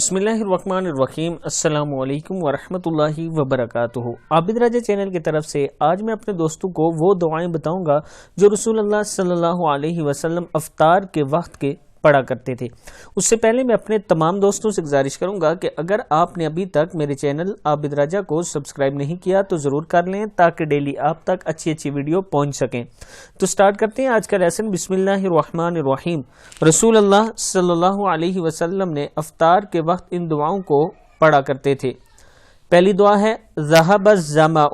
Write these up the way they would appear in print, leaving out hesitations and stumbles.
بسم اللہ الرحمن الرحیم۔ السلام علیکم ورحمۃ اللہ وبرکاتہ۔ عابد راجہ چینل کی طرف سے آج میں اپنے دوستوں کو وہ دعائیں بتاؤں گا جو رسول اللہ صلی اللہ علیہ وسلم افطار کے وقت کے پڑھا کرتے تھے۔ اس سے پہلے میں اپنے تمام دوستوں سے گزارش کروں گا کہ اگر آپ نے ابھی تک میرے چینل عابد راجہ کو سبسکرائب نہیں کیا تو ضرور کر لیں تاکہ ڈیلی آپ تک اچھی ویڈیو پہنچ سکیں۔ تو سٹارٹ کرتے ہیں آج کا لیسن۔ بسم اللہ الرحمن الرحیم۔ رسول اللہ صلی اللہ علیہ وسلم نے افطار کے وقت ان دعاؤں کو پڑھا کرتے تھے۔ پہلی دعا ہے ذہب الظمأ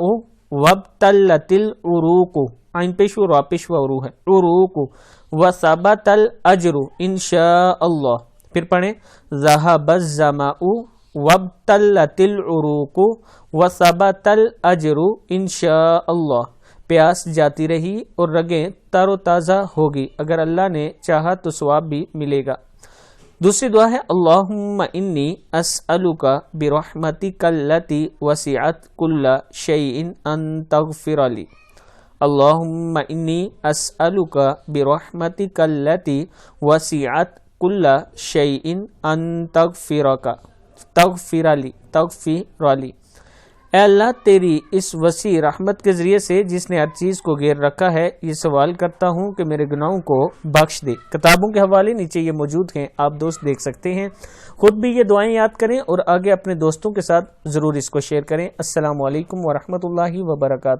وابتلت العروق، عین پیش و را پیش و عروق ہے، عروق وثبت الاجر انشاء اللہ۔ پھر پڑھیں ذہب الظمأ وابتلت العروق وثبت الاجر انشاء اللہ۔ پیاس جاتی رہی اور رگیں تر و تازہ ہوگی، اگر اللہ نے چاہا تو ثواب بھی ملے گا۔ دوسری دعا ہے اللہم انی اسألک برحمتک التی وسعت کل شیء ان تغفر لی۔ اللہم انی اسألک برحمتک التی وسعت کل شیء ان تغفر لی۔ اے اللہ تیری اس وسیع رحمت کے ذریعے سے جس نے ہر چیز کو گھیر رکھا ہے، یہ سوال کرتا ہوں کہ میرے گناہوں کو بخش دے۔ کتابوں کے حوالے نیچے یہ موجود ہیں، آپ دوست دیکھ سکتے ہیں۔ خود بھی یہ دعائیں یاد کریں اور آگے اپنے دوستوں کے ساتھ ضرور اس کو شیئر کریں۔ السلام علیکم ورحمۃ اللہ وبرکاتہ۔